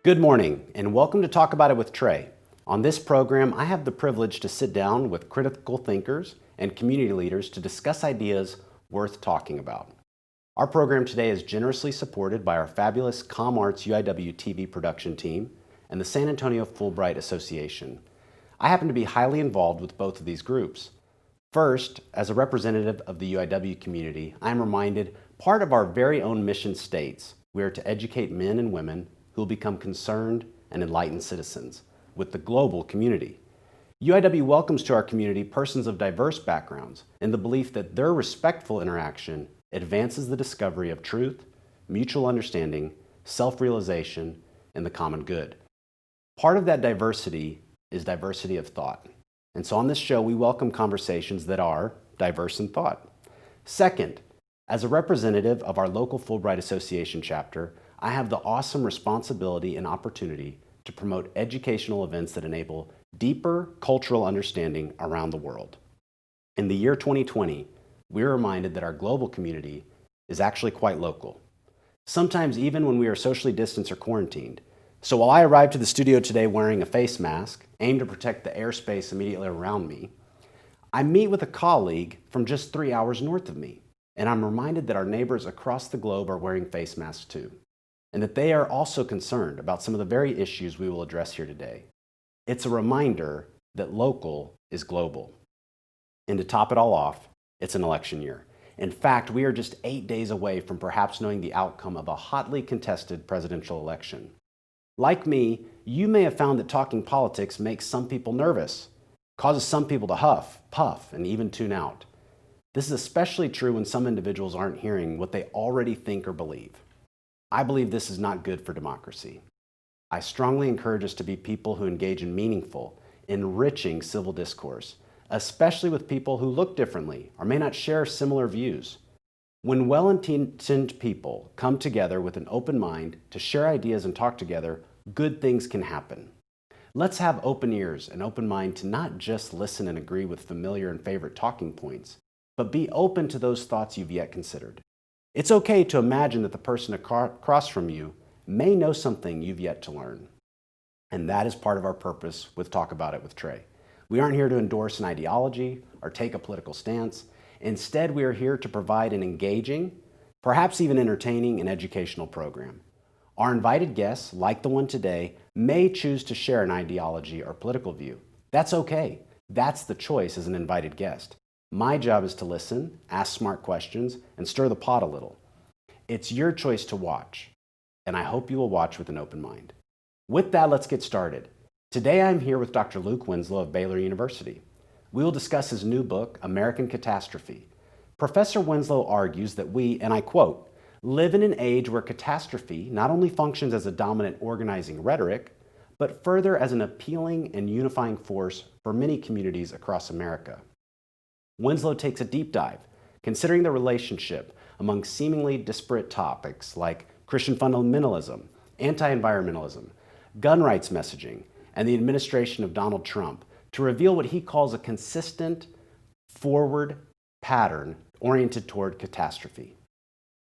Good morning, and welcome to Talk About It with Trey. On this program, I have the privilege to sit down with critical thinkers and community leaders to discuss ideas worth talking about. Our program today is generously supported by our fabulous ComArts UIWtv production team and the San Antonio Fulbright Association. I happen to be highly involved with both of these groups. First, as a representative of the UIW community, I am reminded part of our very own mission states we are to educate men and women who will become concerned and enlightened citizens with the global community. UIW welcomes to our community persons of diverse backgrounds in the belief that their respectful interaction advances the discovery of truth, mutual understanding, self-realization, and the common good. Part of that diversity is diversity of thought. And so on this show, we welcome conversations that are diverse in thought. Second, as a representative of our local Fulbright Association chapter, I have the awesome responsibility and opportunity to promote educational events that enable deeper cultural understanding around the world. In the year 2020, we are reminded that our global community is actually quite local, sometimes even when we are socially distanced or quarantined. So while I arrived to the studio today wearing a face mask aimed to protect the airspace immediately around me, I meet with a colleague from just 3 hours north of me, and I'm reminded that our neighbors across the globe are wearing face masks too, and that they are also concerned about some of the very issues we will address here today. It's a reminder that local is global. And to top it all off, it's an election year. In fact, we are just 8 days away from perhaps knowing the outcome of a hotly contested presidential election. Like me, you may have found that talking politics makes some people nervous, causes some people to huff, puff, and even tune out. This is especially true when some individuals aren't hearing what they already think or believe. I believe this is not good for democracy. I strongly encourage us to be people who engage in meaningful, enriching civil discourse, especially with people who look differently or may not share similar views. When well-intentioned people come together with an open mind to share ideas and talk together, good things can happen. Let's have open ears and open mind to not just listen and agree with familiar and favorite talking points, but be open to those thoughts you've yet considered. It's okay to imagine that the person across from you may know something you've yet to learn. And that is part of our purpose with Talk About It with Trey. We aren't here to endorse an ideology or take a political stance. Instead, we are here to provide an engaging, perhaps even entertaining and educational program. Our invited guests, like the one today, may choose to share an ideology or political view. That's okay. That's the choice as an invited guest. My job is to listen, ask smart questions, and stir the pot a little. It's your choice to watch, and I hope you will watch with an open mind. With that, let's get started. Today, I'm here with Dr. Luke Winslow of Baylor University. We will discuss his new book, American Catastrophe. Professor Winslow argues that we, and I quote, live in an age where catastrophe not only functions as a dominant organizing rhetoric, but further as an appealing and unifying force for many communities across America. Winslow takes a deep dive, considering the relationship among seemingly disparate topics like Christian fundamentalism, anti-environmentalism, gun rights messaging, and the administration of Donald Trump to reveal what he calls a consistent, forward pattern oriented toward catastrophe.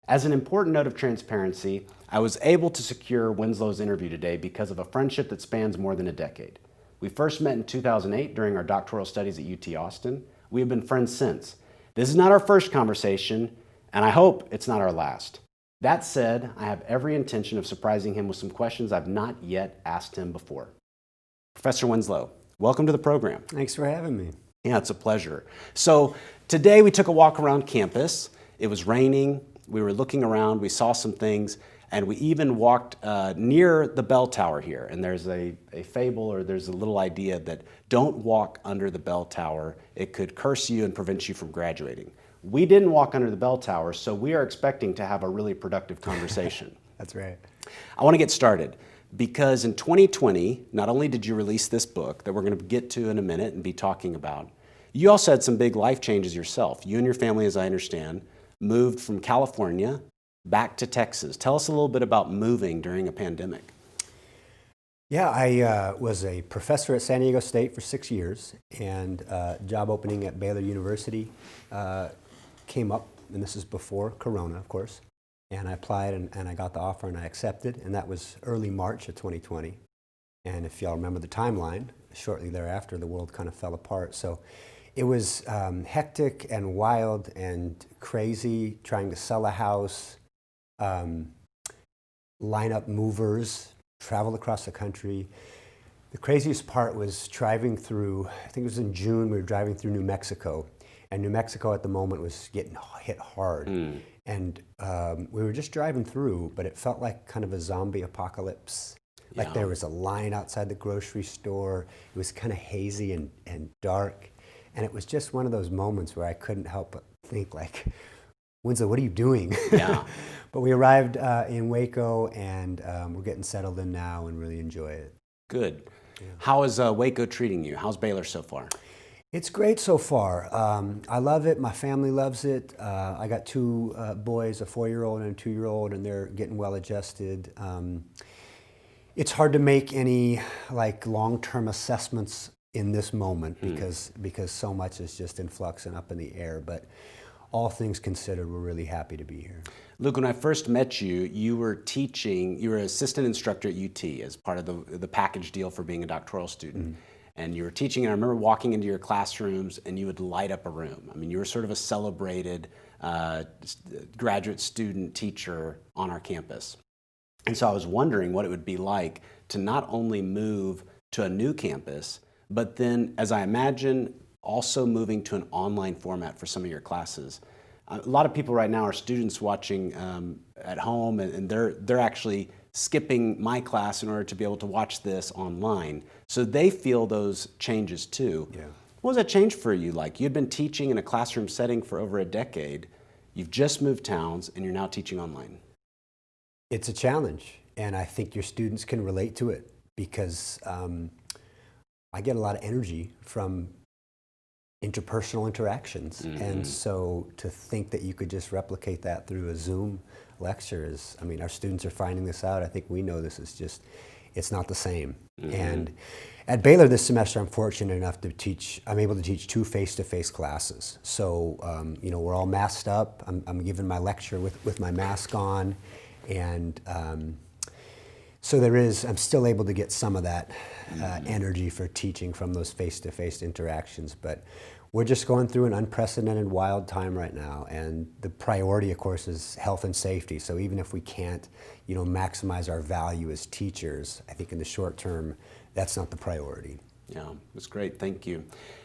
As an important note of transparency, I was able to secure Winslow's interview today because of a friendship that spans more than a decade. We first met in 2008 during our doctoral studies at UT Austin. We have been friends since. This is not our first conversation, and I hope it's not our last. That said, I have every intention of surprising him with some questions I've not yet asked him before. Professor Winslow, welcome to the program. Thanks for having me. Yeah, it's a pleasure. So today we took a walk around campus. It was raining. We were looking around. We saw some things. And we even walked near the bell tower here. And there's a fable, or there's a little idea that don't walk under the bell tower. It could curse you and prevent you from graduating. We didn't walk under the bell tower, so we are expecting to have a really productive conversation. That's right. I want to get started because in 2020, not only did you release this book that we're going to get to in a minute and be talking about, you also had some big life changes yourself. You and your family, as I understand, moved from California back to Texas. Tell us a little bit about moving during a pandemic. Yeah, I was a professor at San Diego State for 6 years, and job opening at Baylor University came up, and this is before Corona, of course. And I applied and I got the offer and I accepted, and that was early March of 2020. And if y'all remember the timeline, shortly thereafter, the world kind of fell apart. So it was hectic and wild and crazy, trying to sell a house, line up movers, travel across the country. The craziest part was driving through, I think it was in June, we were driving through New Mexico. And New Mexico at the moment was getting hit hard. And we were just driving through, but it felt like kind of a zombie apocalypse. Like there was a line outside the grocery store. It was kind of hazy and dark. And it was just one of those moments where I couldn't help but think like, Winslow, what are you doing? Yeah. But we arrived in Waco, and we're getting settled in now and really enjoy it. Good. Yeah. How is Waco treating you? How's Baylor so far? It's great so far. I love it. My family loves it. I got two boys, a 4-year-old and a 2-year-old, and they're getting well adjusted. It's hard to make any like long-term assessments in this moment because so much is just in flux and up in the air. But all things considered, we're really happy to be here. Luke, when I first met you, you were teaching, you were an assistant instructor at UT as part of the package deal for being a doctoral student. And you were teaching, and I remember walking into your classrooms and you would light up a room. I mean, you were sort of a celebrated graduate student teacher on our campus. And so I was wondering what it would be like to not only move to a new campus, but then, as I imagine, also moving to an online format for some of your classes. A lot of people right now are students watching at home, and they're actually skipping my class in order to be able to watch this online. So they feel those changes too. Yeah. What was that change for you like? You'd been teaching in a classroom setting for over a decade. You've just moved towns, and you're now teaching online. It's a challenge, and I think your students can relate to it because I get a lot of energy from interpersonal interactions. And so to think that you could just replicate that through a Zoom lecture is, I mean, our students are finding this out. I think we know this is just, it's not the same. And at Baylor this semester, I'm fortunate enough to teach, I'm able to teach 2 face-to-face classes. So, you know, we're all masked up. I'm giving my lecture with my mask on. And so I'm still able to get some of that energy for teaching from those face-to-face interactions. But we're just going through an unprecedented wild time right now. And the priority, of course, is health and safety. So even if we can't, you know, maximize our value as teachers, I think in the short term, that's not the priority. Yeah, that's great. Thank you.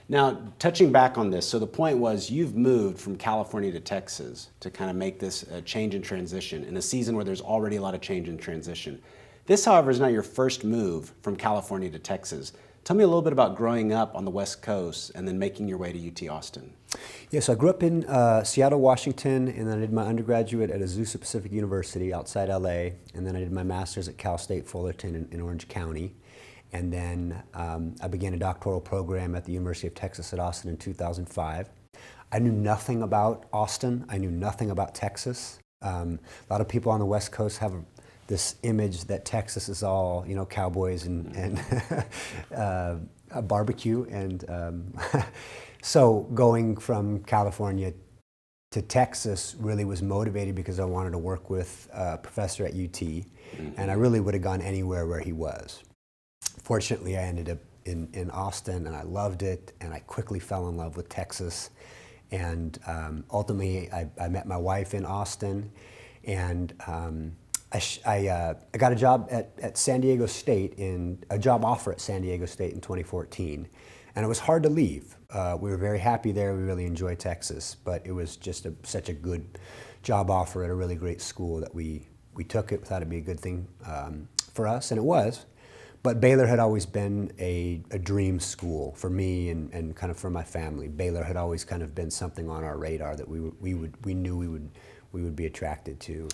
Now, touching back on this, so the point was you've moved from California to Texas to kind of make this change and transition in a season where there's already a lot of change and transition. This, however, is not your first move from California to Texas. Tell me a little bit about growing up on the West Coast and then making your way to UT Austin. Yes, I grew up in Seattle, Washington, and then I did my undergraduate at Azusa Pacific University outside LA, and then I did my master's at Cal State Fullerton in Orange County. And then I began a doctoral program at the University of Texas at Austin in 2005. I knew nothing about Austin. I knew nothing about Texas. A lot of people on the West Coast have this image that Texas is all, you know, cowboys and a barbecue. And so going from California to Texas really was motivated because I wanted to work with a professor at UT. And I really would have gone anywhere where he was. Fortunately, I ended up in Austin, and I loved it, and I quickly fell in love with Texas. And ultimately, I met my wife in Austin, and I got a job at San Diego State, a job offer at San Diego State in 2014. And it was hard to leave. We were very happy there. We really enjoyed Texas, but it was just such a good job offer at a really great school that we took it. We thought it'd be a good thing for us, and it was. But Baylor had always been a dream school for me and kind of for my family. Baylor had always kind of been something on our radar that we knew we would be attracted to.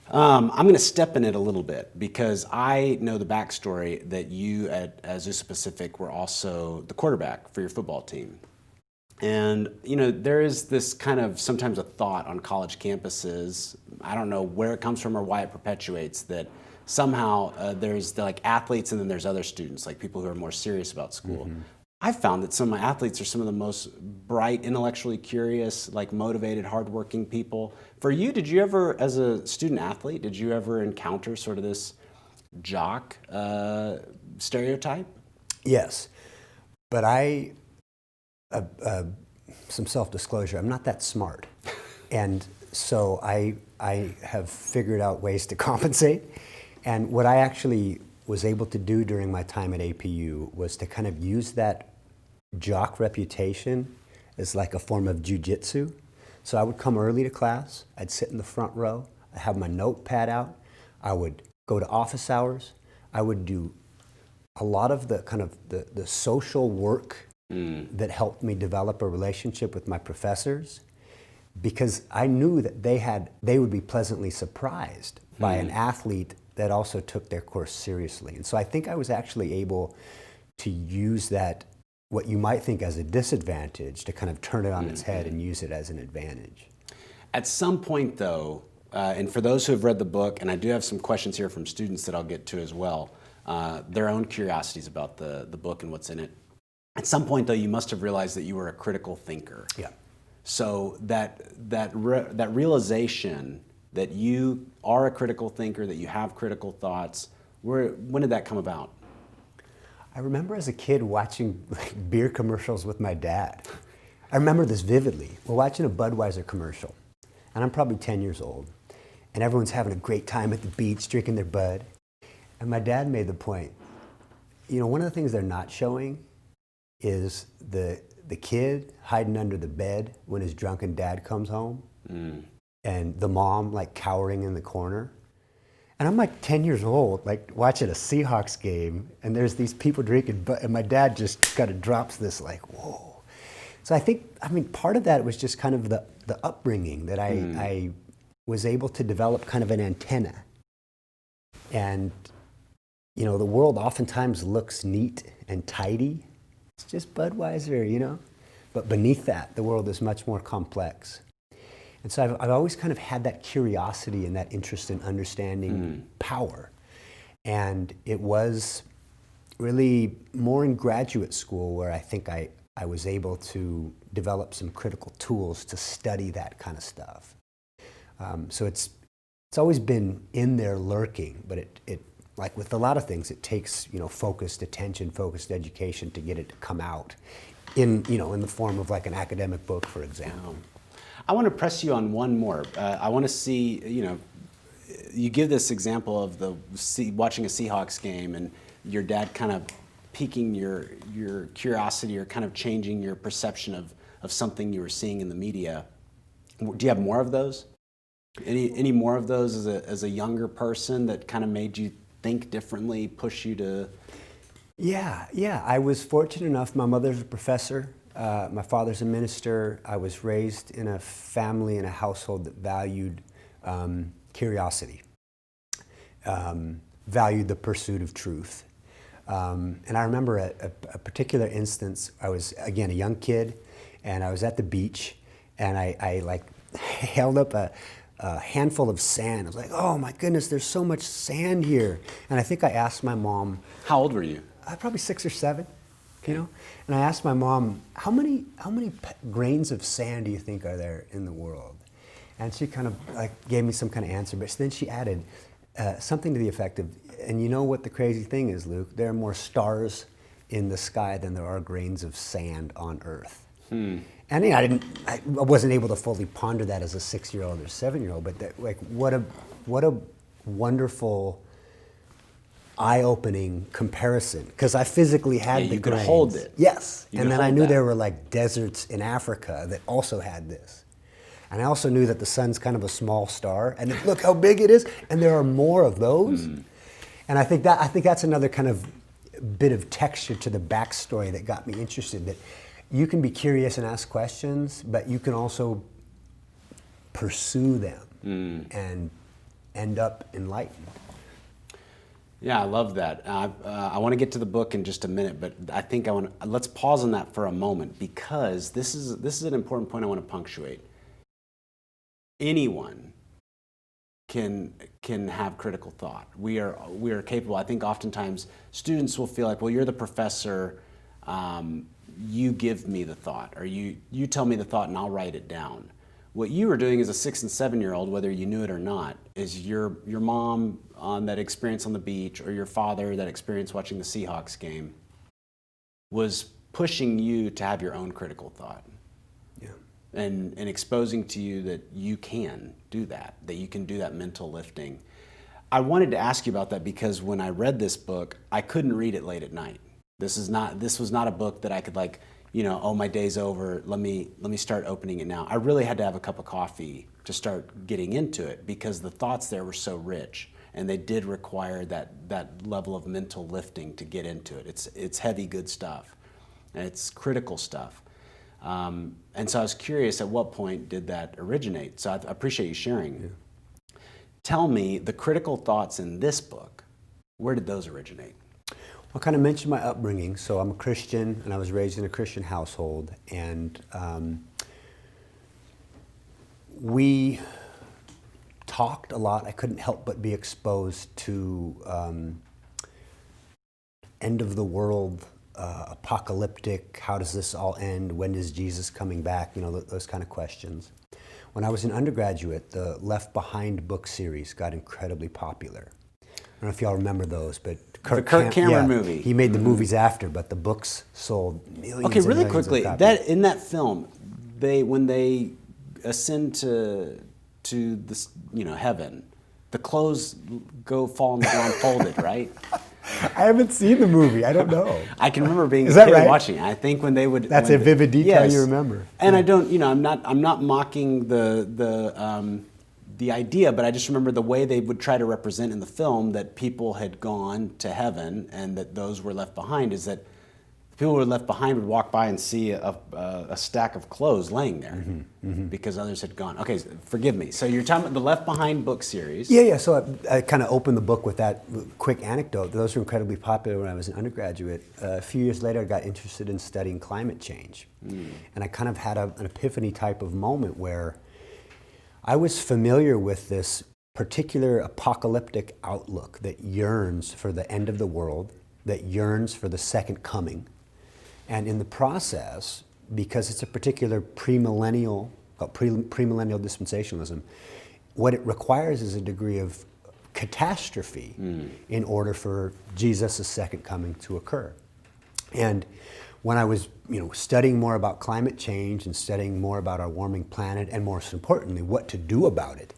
I'm going to step in it a little bit because I know the backstory that you at Azusa Pacific were also the quarterback for your football team. And, you know, there is this kind of sometimes a thought on college campuses, I don't know where it comes from or why it perpetuates, that somehow there's like athletes and then there's other students, like people who are more serious about school. I've found that some of my athletes are some of the most bright, intellectually curious, like motivated, hardworking people. For you, did you ever, as a student athlete, did you ever encounter sort of this jock stereotype? Yes, but some self-disclosure, I'm not that smart. And so I have figured out ways to compensate. And what I actually was able to do during my time at APU was to kind of use that jock reputation as like a form of jujitsu. So I would come early to class, I'd sit in the front row, I'd have my notepad out, I would go to office hours, I would do a lot of the kind of the social work that helped me develop a relationship with my professors, because I knew that they would be pleasantly surprised by an athlete that also took their course seriously. And so I think I was actually able to use that, what you might think as a disadvantage, to kind of turn it on its head and use it as an advantage. At some point though, and for those who have read the book, and I do have some questions here from students that I'll get to as well, their own curiosities about the book and what's in it. At some point though, you must have realized that you were a critical thinker. Yeah. So that realization that you are a critical thinker, that you have critical thoughts, when did that come about? I remember as a kid watching beer commercials with my dad. I remember this vividly. We're watching a Budweiser commercial, and I'm probably 10 years old, and everyone's having a great time at the beach, drinking their Bud. And my dad made the point, one of the things they're not showing is the kid hiding under the bed when his drunken dad comes home, and the mom like cowering in the corner. And I'm like 10 years old, like watching a Seahawks game, and there's these people drinking, and my dad just kind of drops this like, whoa. So I mean, part of that was just kind of the upbringing that I was able to develop kind of an antenna. And, the world oftentimes looks neat and tidy. It's just Budweiser, But beneath that, the world is much more complex. And so I've always kind of had that curiosity and that interest in understanding power. And it was really more in graduate school where I think I was able to develop some critical tools to study that kind of stuff. So it's always been in there lurking, but it like with a lot of things, it takes focused attention, focused education to get it to come out in the form of like an academic book, for example. I want to press you on one more. I want to see, you give this example of watching a Seahawks game and your dad kind of piquing your curiosity or kind of changing your perception of something you were seeing in the media. Do you have more of those? Any more of those as a younger person that kind of made you think differently, push you to? Yeah. I was fortunate enough. My mother's a professor. My father's a minister. I was raised in a family and a household that valued curiosity, valued the pursuit of truth. And I remember a particular instance. I was, again, a young kid, and I was at the beach, and I like held up a handful of sand. I was like, oh my goodness, there's so much sand here. And I think I asked my mom. How old were you? Probably 6 or 7. And I asked my mom, how many grains of sand do you think are there in the world? And she kind of like gave me some kind of answer, but then she added something to the effect of, and you know what the crazy thing is, Luke? There are more stars in the sky than there are grains of sand on Earth. And I wasn't able to fully ponder that as a 6-year-old or 7-year-old, but what a wonderful, eye-opening comparison, because I physically had the you could grains. hold it. Yes, You and could then I hold knew that. there were like deserts in Africa that also had this. And I also knew that the sun's kind of a small star, and look how big it is, and there are more of those. And I think that's another kind of bit of texture to the backstory that got me interested, that you can be curious and ask questions, but you can also pursue them and end up enlightened. Yeah, I love that. I want to get to the book in just a minute, but I think let's pause on that for a moment, because this is an important point I want to punctuate. Anyone can have critical thought. We are capable. I think oftentimes students will feel like, well, you're the professor. you give me the thought, or you tell me the thought and I'll write it down. What you were doing as a 6 and 7-year-old, whether you knew it or not, is your mom on that experience on the beach, or your father, that experience watching the Seahawks game, was pushing you to have your own critical thought. Yeah. And exposing to you that you can do that you can do that mental lifting. I wanted to ask you about that because when I read this book, I couldn't read it late at night. This was not a book that I could oh, my day's over, let me start opening it now. I really had to have a cup of coffee to start getting into it because the thoughts there were so rich, and they did require that level of mental lifting to get into it. It's heavy, good stuff, and it's critical stuff. And so I was curious, at what point did that originate? So I appreciate you sharing. Yeah. Tell me, the critical thoughts in this book, where did those originate? I kind of mentioned my upbringing. So I'm a Christian, and I was raised in a Christian household, and we talked a lot. I couldn't help but be exposed to end of the world, apocalyptic, how does this all end, when is Jesus coming back, those kind of questions. When I was an undergraduate, the Left Behind book series got incredibly popular. I don't know if y'all remember those, but the Kirk Cameron movie. He made the movies after, but the books sold millions. Okay, really millions quickly, in that film, when they ascend to this, heaven, the clothes fall on the ground folded, right? I haven't seen the movie. I don't know. I can remember being a kid watching it. I think when they would. That's a vivid detail you remember. And I don't, I'm not mocking the idea, but I just remember the way they would try to represent in the film that people had gone to heaven and that those were left behind, is that people who were left behind would walk by and see a stack of clothes laying there because others had gone. Okay, forgive me. So you're talking about the Left Behind book series. Yeah. So I kind of opened the book with that quick anecdote. Those were incredibly popular when I was an undergraduate. A few years later, I got interested in studying climate change. And I kind of had an epiphany type of moment where I was familiar with this particular apocalyptic outlook that yearns for the end of the world, that yearns for the second coming. And in the process, because it's a particular premillennial dispensationalism, what it requires is a degree of catastrophe in order for Jesus' second coming to occur. And when I was studying more about climate change and studying more about our warming planet, and most importantly, what to do about it,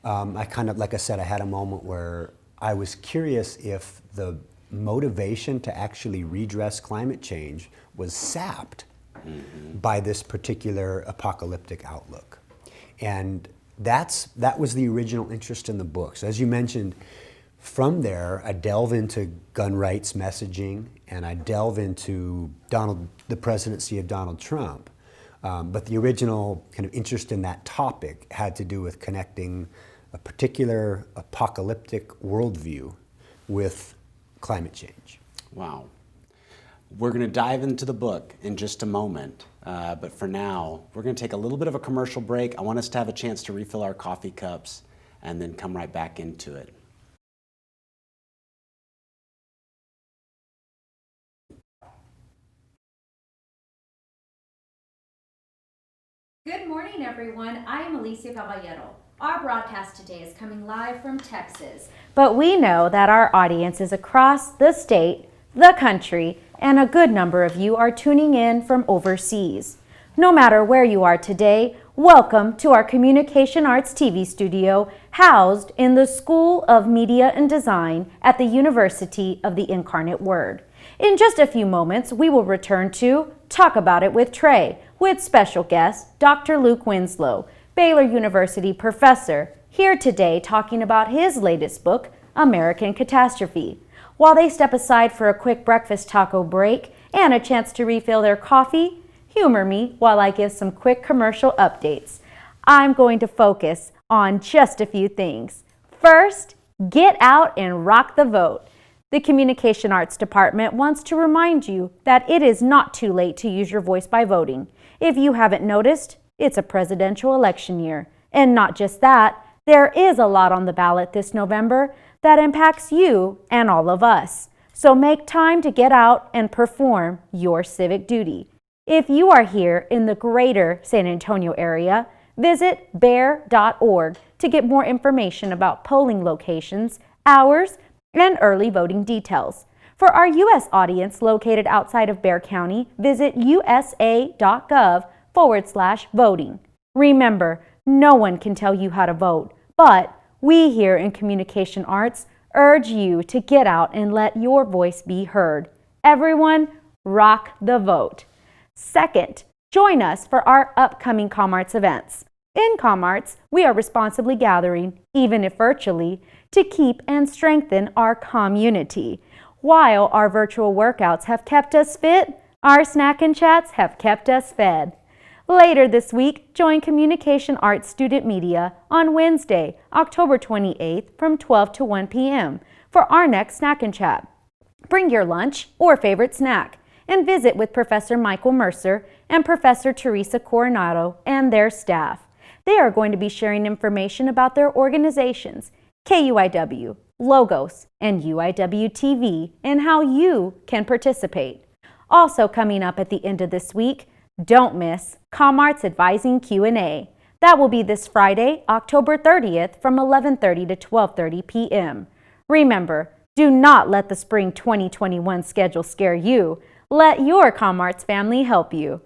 I kind of, like I said, I had a moment where I was curious if the motivation to actually redress climate change was sapped by this particular apocalyptic outlook. And that was the original interest in the book. So as you mentioned, from there, I delve into gun rights messaging, and I delve into the presidency of Donald Trump. But the original kind of interest in that topic had to do with connecting a particular apocalyptic worldview with climate change. Wow. We're going to dive into the book in just a moment, but for now, we're going to take a little bit of a commercial break. I want us to have a chance to refill our coffee cups and then come right back into it. Good morning, everyone. I am Alicia Caballero. Our broadcast today is coming live from Texas, but we know that our audience is across the state, the country, and a good number of you are tuning in from overseas. No matter where you are today, welcome to our Communication Arts TV studio housed in the School of Media and Design at the University of the Incarnate Word. In just a few moments, we will return to Talk About It with Trey, with special guest Dr. Luke Winslow, Baylor University professor, here today talking about his latest book, American Catastrophe. While they step aside for a quick breakfast taco break and a chance to refill their coffee, humor me while I give some quick commercial updates. I'm going to focus on just a few things. First, get out and rock the vote. The Communication Arts Department wants to remind you that it is not too late to use your voice by voting. If you haven't noticed, it's a presidential election year. And not just that, there is a lot on the ballot this November that impacts you and all of us. So make time to get out and perform your civic duty. If you are here in the greater San Antonio area, visit bear.org to get more information about polling locations, hours, and early voting details. For our U.S. audience located outside of Bexar County, visit usa.gov/voting. Remember, no one can tell you how to vote, but we here in Communication Arts urge you to get out and let your voice be heard. Everyone, rock the vote. Second, join us for our upcoming ComArts events. In ComArts, we are responsibly gathering, even if virtually, to keep and strengthen our community. While our virtual workouts have kept us fit, our snack and chats have kept us fed. Later this week, join Communication Arts Student Media on Wednesday, October 28th from 12 to 1 p.m. for our next snack and chat. Bring your lunch or favorite snack and visit with Professor Michael Mercer and Professor Teresa Coronado and their staff. They are going to be sharing information about their organizations, KUIW, Logos, and UIWtv, and how you can participate. Also coming up at the end of this week, don't miss ComArts Advising Q&A. That will be this Friday, October 30th from 11:30 to 12:30 p.m. Remember, do not let the spring 2021 schedule scare you. Let your ComArts family help you.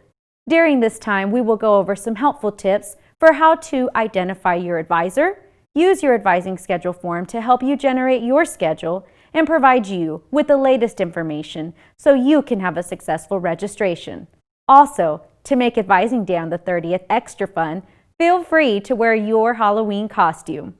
During this time, we will go over some helpful tips for how to identify your advisor, use your advising schedule form to help you generate your schedule, and provide you with the latest information so you can have a successful registration. Also, to make Advising Day on the 30th extra fun, feel free to wear your Halloween costume.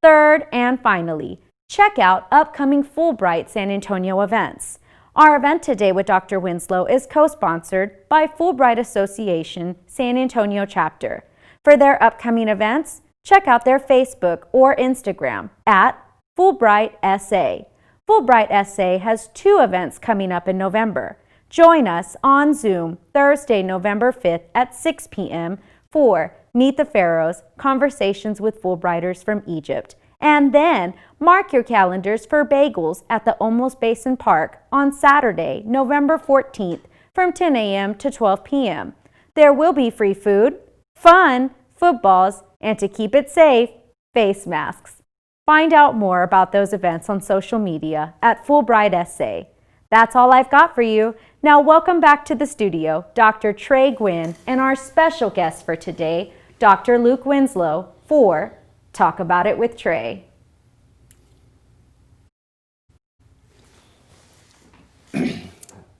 Third and finally, check out upcoming Fulbright San Antonio events. Our event today with Dr. Winslow is co-sponsored by Fulbright Association San Antonio Chapter. For their upcoming events, check out their Facebook or Instagram at Fulbright SA. Fulbright SA has 2 events coming up in November. Join us on Zoom Thursday, November 5th at 6 p.m. for Meet the Pharaohs, Conversations with Fulbrighters from Egypt. And then mark your calendars for bagels at the Olmos Basin Park on Saturday, November 14th from 10 a.m. to 12 p.m. There will be free food, fun, footballs, and to keep it safe, face masks. Find out more about those events on social media at Fulbright SA. That's all I've got for you. Now welcome back to the studio, Dr. Trey Gwynn, and our special guest for today, Dr. Luke Winslow, for Talk About It with Trey.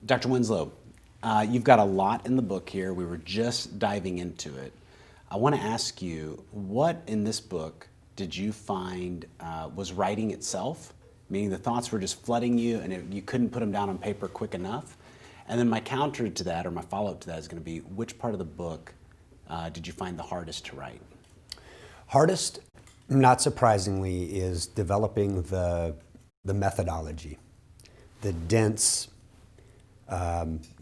Dr. Winslow, you've got a lot in the book here. We were just diving into it. I want to ask you, what in this book did you find was writing itself, meaning the thoughts were just flooding you and you couldn't put them down on paper quick enough? And then my counter to that, or my follow-up to that, is going to be, which part of the book did you find the hardest to write? Hardest, not surprisingly, is developing the methodology, the dense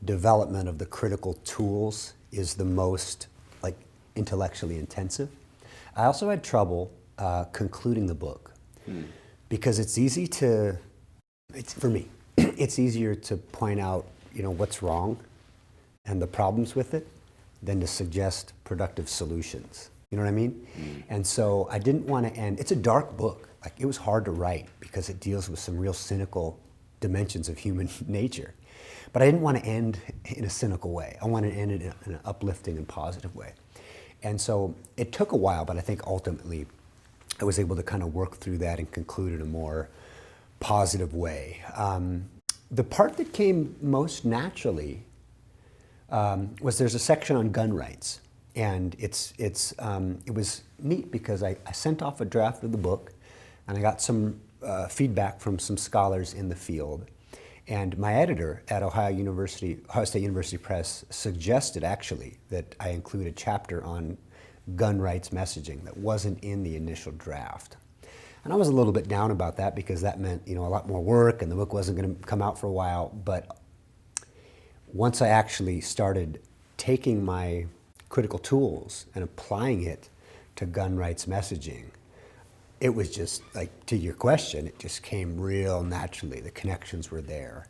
development of the critical tools is the most intellectually intensive. I also had trouble concluding the book because it's easy to, for me, it's easier to point out what's wrong and the problems with it than to suggest productive solutions. You know what I mean? And so I didn't want to end, it's a dark book. It was hard to write because it deals with some real cynical dimensions of human nature. But I didn't want to end in a cynical way. I wanted to end it in an uplifting and positive way. And so it took a while, but I think ultimately I was able to kind of work through that and conclude in a more positive way. The part that came most naturally was there's a section on gun rights. And it was neat because I sent off a draft of the book and I got some feedback from some scholars in the field. And my editor at Ohio State University Press suggested actually that I include a chapter on gun rights messaging that wasn't in the initial draft. And I was a little bit down about that because that meant a lot more work and the book wasn't going to come out for a while. But once I actually started taking my critical tools and applying it to gun rights messaging, it was just like, to your question, it just came real naturally. The connections were there.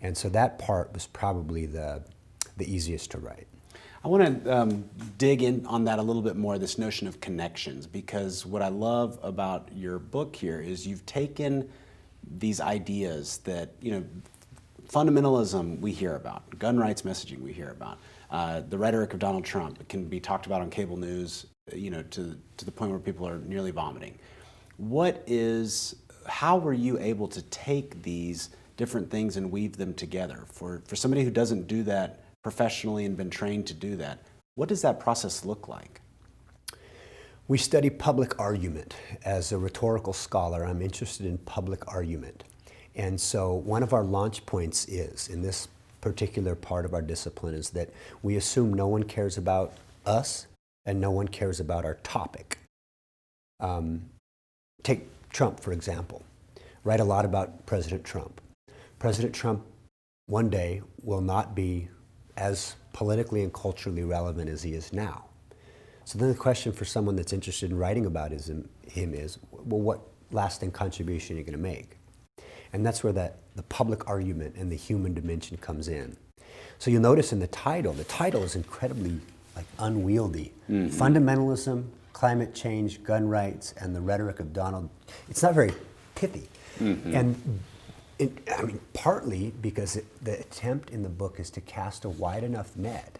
And so that part was probably the easiest to write. I want to dig in on that a little bit more, this notion of connections, because what I love about your book here is you've taken these ideas that, fundamentalism we hear about, gun rights messaging we hear about, the rhetoric of Donald Trump can be talked about on cable news, to the point where people are nearly vomiting. How were you able to take these different things and weave them together? For somebody who doesn't do that professionally and been trained to do that, what does that process look like? We study public argument. As a rhetorical scholar, I'm interested in public argument. And so one of our launch points is, in this particular part of our discipline, is that we assume no one cares about us and no one cares about our topic. Take Trump, for example. Write a lot about President Trump. President Trump one day will not be as politically and culturally relevant as he is now. So then the question for someone that's interested in writing about him is, well, what lasting contribution are you going to make? And that's where the public argument and the human dimension comes in. So you'll notice in the title is incredibly unwieldy. Mm-hmm. Fundamentalism, climate change, gun rights, and the rhetoric of Donald. It's not very pithy. Mm-hmm. And partly because the attempt in the book is to cast a wide enough net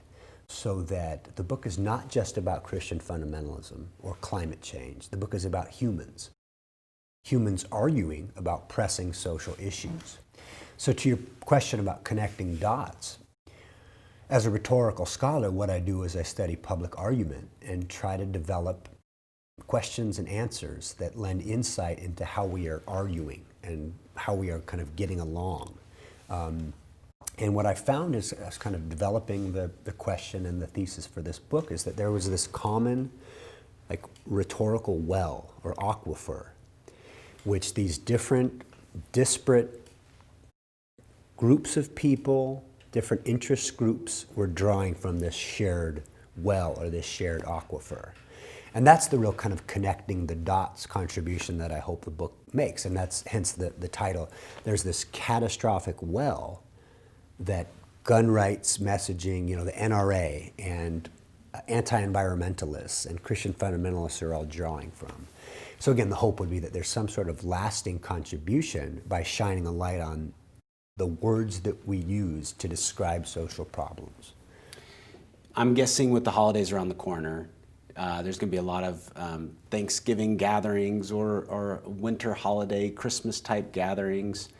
so that the book is not just about Christian fundamentalism or climate change. The book is about humans. Humans arguing about pressing social issues. So to your question about connecting dots, as a rhetorical scholar, what I do is I study public argument and try to develop questions and answers that lend insight into how we are arguing and how we are kind of getting along. And what I found is, as kind of developing the question and the thesis for this book, is that there was this common rhetorical well or aquifer, which these different disparate groups of people, different interest groups were drawing from this shared well or this shared aquifer. And that's the real kind of connecting the dots contribution that I hope the book makes. And that's hence the title. There's this catastrophic well that gun rights messaging, the NRA and anti-environmentalists and Christian fundamentalists are all drawing from. So again, the hope would be that there's some sort of lasting contribution by shining a light on the words that we use to describe social problems. I'm guessing with the holidays around the corner, there's going to be a lot of Thanksgiving gatherings or winter holiday, Christmas type gatherings.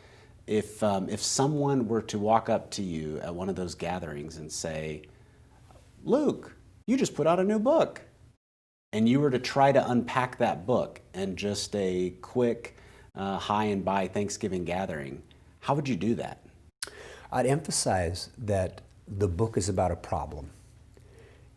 If someone were to walk up to you at one of those gatherings and say, "Luke, you just put out a new book," and you were to try to unpack that book in just a quick hi and bye Thanksgiving gathering, how would you do that? I'd emphasize that the book is about a problem.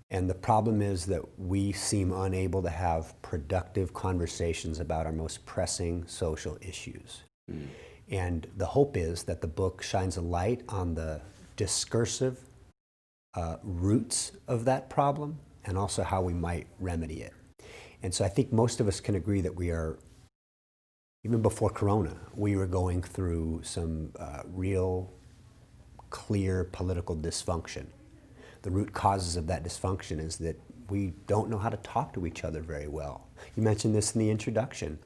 And the problem is that we seem unable to have productive conversations about our most pressing social issues. Mm. And the hope is that the book shines a light on the discursive roots of that problem and also how we might remedy it. And so I think most of us can agree that we are, even before Corona, we were going through some real clear political dysfunction. The root causes of that dysfunction is that we don't know how to talk to each other very well. You mentioned this in the introduction.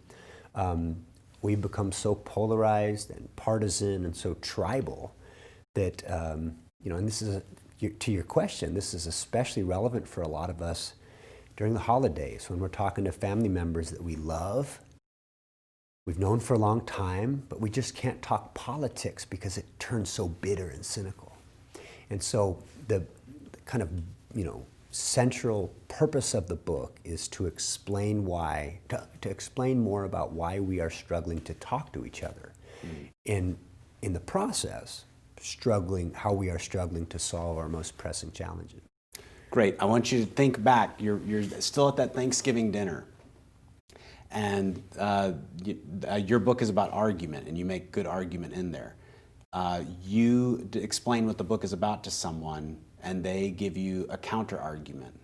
We've become so polarized and partisan and so tribal that, and this is, to your question, this is especially relevant for a lot of us during the holidays when we're talking to family members that we love, we've known for a long time, but we just can't talk politics because it turns so bitter and cynical. And so the kind of, central purpose of the book is to explain to explain more about why we are struggling to talk to each other. Mm. In the process, how we are struggling to solve our most pressing challenges. Great. I want you to think back. You're still at that Thanksgiving dinner, and your book is about argument, and you make good argument in there. You explain what the book is about to someone, and they give you a counter argument.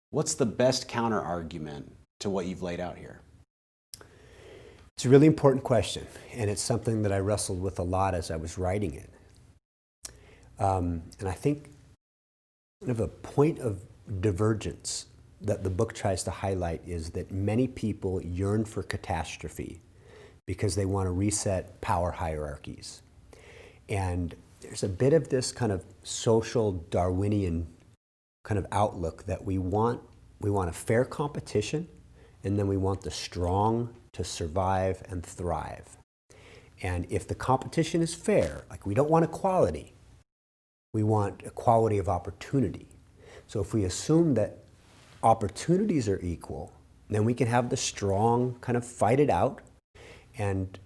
What's the best counter argument to what you've laid out here? It's a really important question, and it's something that I wrestled with a lot as I was writing it. And I think kind of a point of divergence that the book tries to highlight is that many people yearn for catastrophe because they want to reset power hierarchies. And there's a bit of this kind of social Darwinian kind of outlook that we want a fair competition, and then we want the strong to survive and thrive. And if the competition is fair, like we don't want equality, we want equality of opportunity. So if we assume that opportunities are equal, then we can have the strong kind of fight it out, and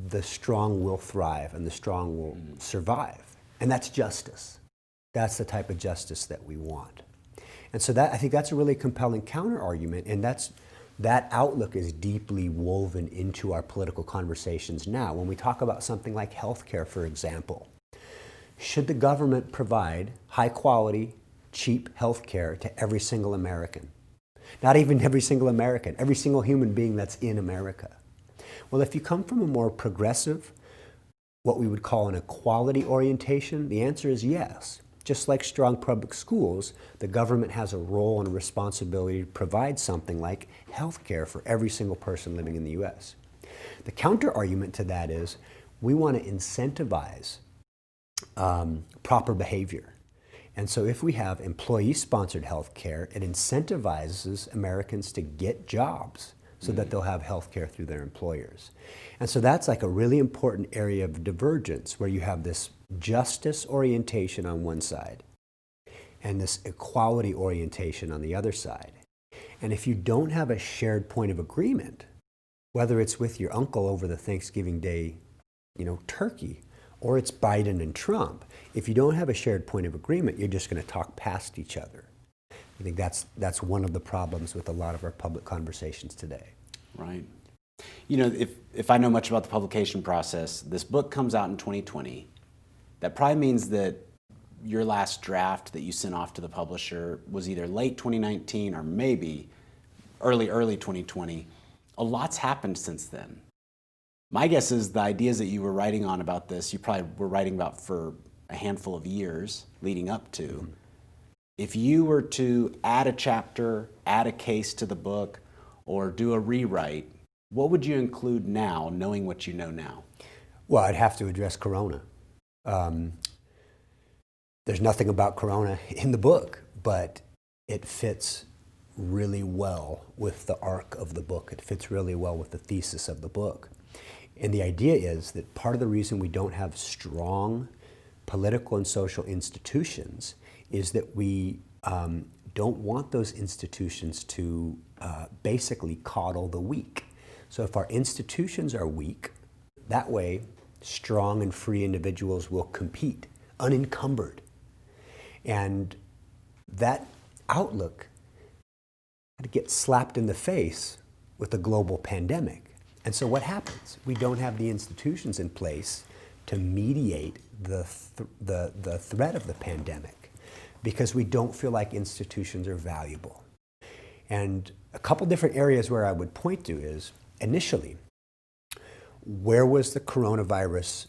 the strong will thrive and the strong will survive. And that's justice. That's the type of justice that we want. And so I think that's a really compelling counter-argument, and that outlook is deeply woven into our political conversations now. When we talk about something like healthcare, for example, should the government provide high-quality, cheap healthcare to every single American? Not even every single American, every single human being that's in America. Well, if you come from a more progressive, what we would call an equality orientation, the answer is yes. Just like strong public schools, the government has a role and a responsibility to provide something like health care for every single person living in the U.S. The counter-argument to that is we want to incentivize proper behavior. And so if we have employee-sponsored health care, it incentivizes Americans to get jobs so that they'll have health care through their employers. And so that's like a really important area of divergence, where you have this justice orientation on one side and this equality orientation on the other side. And if you don't have a shared point of agreement, whether it's with your uncle over the Thanksgiving Day, turkey, or it's Biden and Trump, if you don't have a shared point of agreement, you're just going to talk past each other. I think that's one of the problems with a lot of our public conversations today. Right. If I know much about the publication process, this book comes out in 2020. That probably means that your last draft that you sent off to the publisher was either late 2019 or maybe early 2020. A lot's happened since then. My guess is the ideas that you were writing on about this, you probably were writing about for a handful of years leading up to. Mm-hmm. If you were to add a chapter, add a case to the book, or do a rewrite, what would you include now, knowing what you know now? Well, I'd have to address Corona. There's nothing about Corona in the book, but it fits really well with the arc of the book. It fits really well with the thesis of the book. And the idea is that part of the reason we don't have strong political and social institutions is that we don't want those institutions to basically coddle the weak. So if our institutions are weak, that way strong and free individuals will compete unencumbered. And that outlook had to get slapped in the face with a global pandemic. And so what happens? We don't have the institutions in place to mediate the threat of the pandemic, because we don't feel like institutions are valuable. And a couple different areas where I would point to is, initially, where was the coronavirus,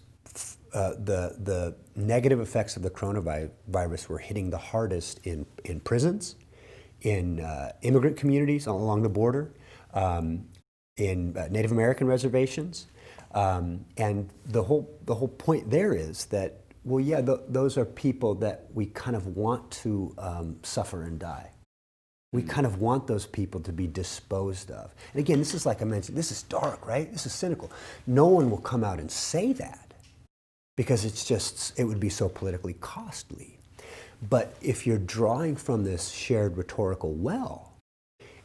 the negative effects of the coronavirus were hitting the hardest in prisons, in immigrant communities along the border, in Native American reservations. And the whole point there is that, well, yeah, those are people that we kind of want to suffer and die. We kind of want those people to be disposed of. And again, this is like I mentioned, this is dark, right? This is cynical. No one will come out and say that because it would be so politically costly. But if you're drawing from this shared rhetorical well,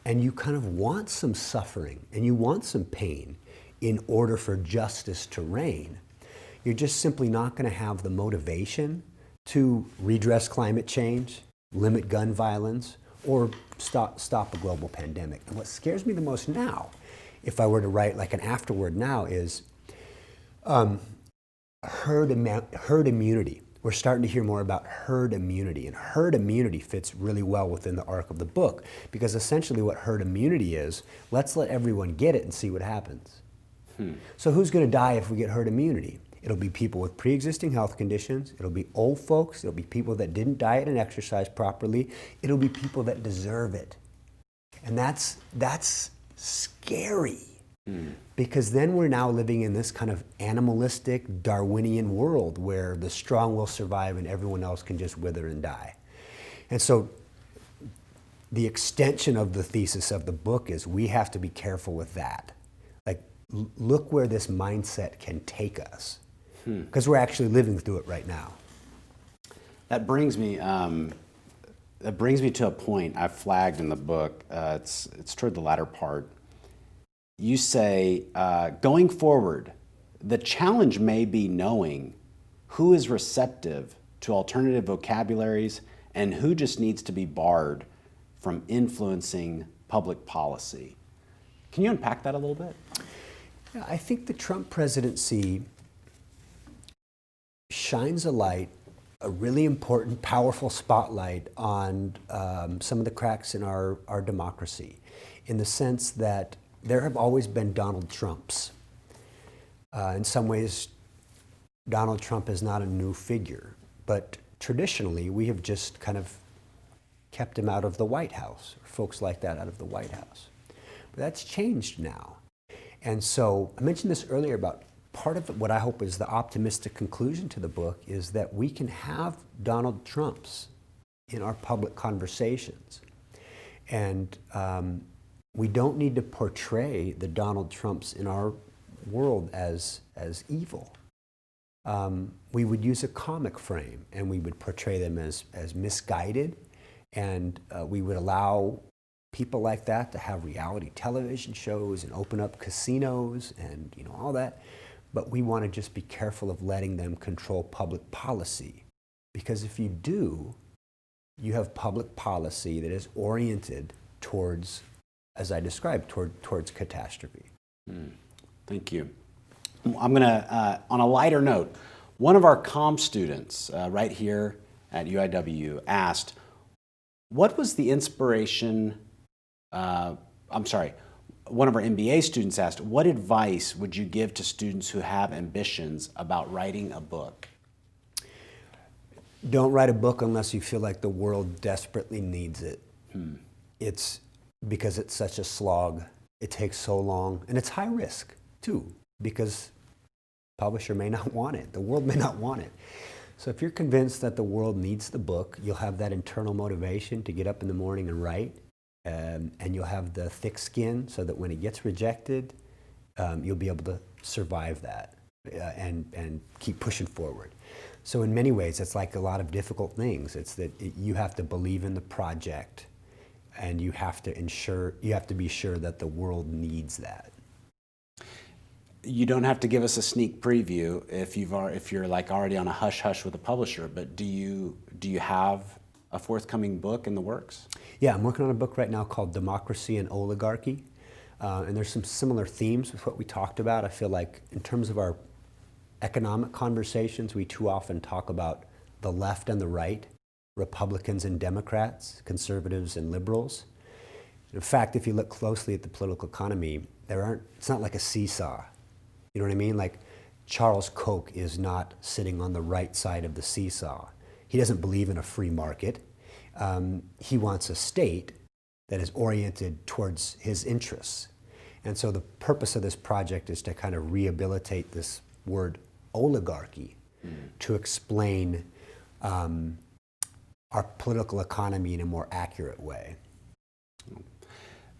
and you kind of want some suffering and you want some pain in order for justice to reign, you're just simply not going to have the motivation to redress climate change, limit gun violence, or stop a global pandemic. And what scares me the most now, if I were to write like an afterword now, is herd immunity. We're starting to hear more about herd immunity, and herd immunity fits really well within the arc of the book, because essentially what herd immunity is, let's let everyone get it and see what happens. So who's going to die if we get herd immunity? It'll be people with pre-existing health conditions. It'll be old folks. It'll be people that didn't diet and exercise properly. It'll be people that deserve it. And that's scary. Because then we're now living in this kind of animalistic Darwinian world where the strong will survive and everyone else can just wither and die. And so the extension of the thesis of the book is we have to be careful with that. Like, look where this mindset can take us. Because we're actually living through it right now. That brings me to a point I flagged in the book. It's toward the latter part. You say, going forward, the challenge may be knowing who is receptive to alternative vocabularies and who just needs to be barred from influencing public policy. Can you unpack that a little bit? Yeah, I think the Trump presidency shines a really important, powerful spotlight on some of the cracks in our democracy, in the sense that there have always been Donald Trumps. In some ways, Donald Trump is not a new figure, but traditionally we have just kind of kept him out of the White House, or folks like that out of the White House. But that's changed now. And so I mentioned this earlier about part of what I hope is the optimistic conclusion to the book is that we can have Donald Trumps in our public conversations. And we don't need to portray the Donald Trumps in our world as evil. We would use a comic frame and we would portray them as misguided, and we would allow people like that to have reality television shows and open up casinos and all that. But we want to just be careful of letting them control public policy. Because if you do, you have public policy that is oriented towards, as I described, towards catastrophe. Thank you. I'm going to, on a lighter note, one of our comm students right here at UIW asked, what was the inspiration, one of our MBA students asked, what advice would you give to students who have ambitions about writing a book? Don't write a book unless you feel like the world desperately needs it. It's because it's such a slog. It takes so long, and it's high risk too, because publisher may not want it. The world may not want it. So if you're convinced that the world needs the book, you'll have that internal motivation to get up in the morning and write. And you'll have the thick skin so that when it gets rejected, you'll be able to survive that and keep pushing forward. So in many ways, it's like a lot of difficult things. It's that you have to believe in the project, and you have to be sure that the world needs that. You don't have to give us a sneak preview if you're like already on a hush hush with a publisher. But do you have a forthcoming book in the works? Yeah, I'm working on a book right now called Democracy and Oligarchy. And there's some similar themes with what we talked about. I feel like in terms of our economic conversations, we too often talk about the left and the right, Republicans and Democrats, conservatives and liberals. In fact, if you look closely at the political economy, it's not like a seesaw. You know what I mean? Like Charles Koch is not sitting on the right side of the seesaw. He doesn't believe in a free market. He wants a state that is oriented towards his interests. And so the purpose of this project is to kind of rehabilitate this word oligarchy to explain our political economy in a more accurate way.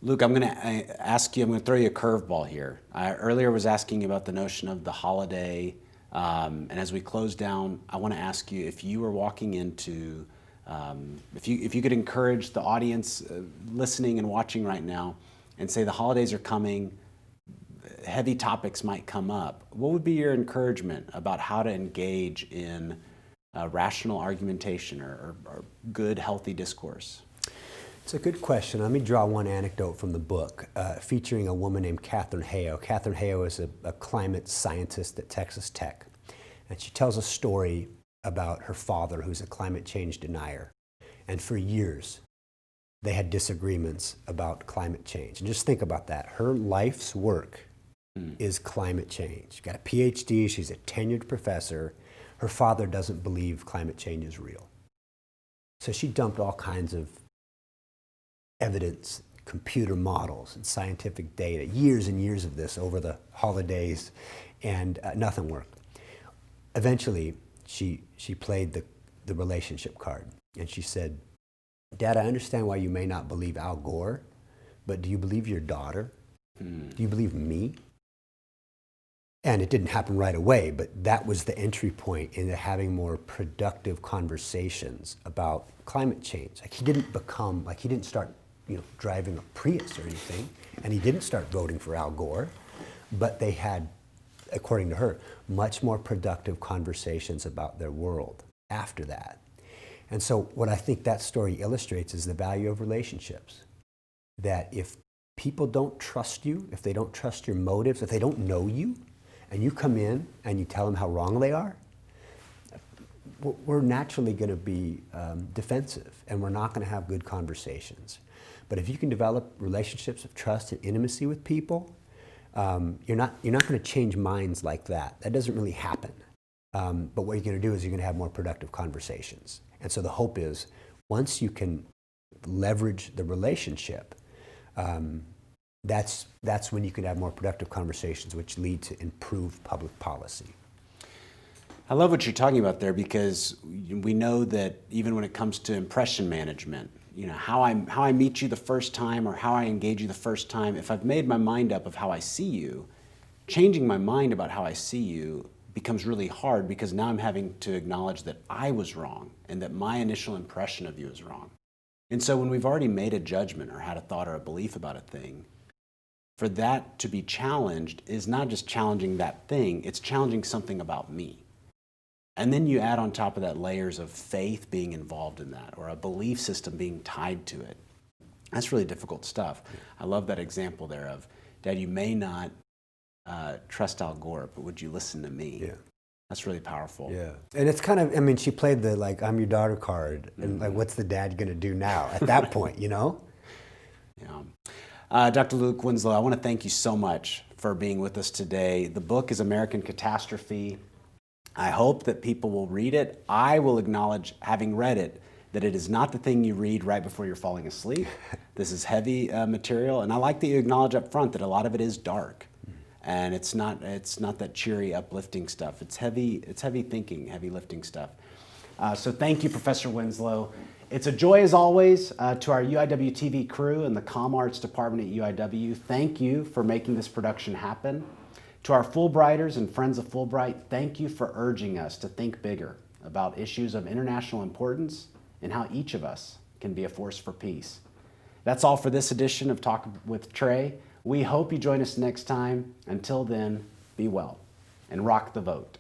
Luke, I'm going to throw you a curveball here. I earlier was asking about the notion of the holiday. And as we close down, I want to ask you if you were walking into, if you could encourage the audience listening and watching right now and say the holidays are coming, heavy topics might come up. What would be your encouragement about how to engage in rational argumentation or good, healthy discourse? It's a good question. Let me draw one anecdote from the book featuring a woman named Catherine Heo. Catherine Heo is a climate scientist at Texas Tech. And she tells a story about her father, who's a climate change denier. And for years, they had disagreements about climate change. And just think about that. Her life's work is climate change. She's got a PhD, she's a tenured professor. Her father doesn't believe climate change is real. So she dumped all kinds of evidence, computer models, and scientific data, years and years of this over the holidays, and nothing worked. Eventually, she played the relationship card, and she said, Dad, I understand why you may not believe Al Gore, but do you believe your daughter? Do you believe me? And it didn't happen right away, but that was the entry point into having more productive conversations about climate change. Like he didn't start, driving a Prius or anything, and he didn't start voting for Al Gore, but they had, according to her, much more productive conversations about their world after that. And so what I think that story illustrates is the value of relationships. That if people don't trust you, if they don't trust your motives, if they don't know you, and you come in and you tell them how wrong they are, we're naturally going to be defensive, and we're not going to have good conversations. But if you can develop relationships of trust and intimacy with people, you're not going to change minds like that. That doesn't really happen. But what you're going to do is you're going to have more productive conversations. And so the hope is, once you can leverage the relationship, that's when you can have more productive conversations, which lead to improved public policy. I love what you're talking about there, because we know that even when it comes to impression management, how I meet you the first time or how I engage you the first time, if I've made my mind up of how I see you, changing my mind about how I see you becomes really hard, because now I'm having to acknowledge that I was wrong and that my initial impression of you is wrong. And so when we've already made a judgment or had a thought or a belief about a thing, for that to be challenged is not just challenging that thing, it's challenging something about me. And then you add on top of that layers of faith being involved in that, or a belief system being tied to it. That's really difficult stuff. I love that example there of, Dad, you may not trust Al Gore, but would you listen to me? Yeah. That's really powerful. Yeah. And it's kind of, she played the, I'm your daughter card, and what's the dad going to do now at that point, Yeah. Dr. Luke Winslow, I want to thank you so much for being with us today. The book is American Catastrophe. I hope that people will read it. I will acknowledge, having read it, that it is not the thing you read right before you're falling asleep. This is heavy material, and I like that you acknowledge up front that a lot of it is dark. And it's not that cheery, uplifting stuff. It's heavy thinking, heavy lifting stuff. So thank you, Professor Winslow. It's a joy, as always, to our UIWtv crew and the Comm Arts Department at UIW. Thank you for making this production happen. To our Fulbrighters and friends of Fulbright, thank you for urging us to think bigger about issues of international importance and how each of us can be a force for peace. That's all for this edition of Talk with Trey. We hope you join us next time. Until then, be well and rock the vote.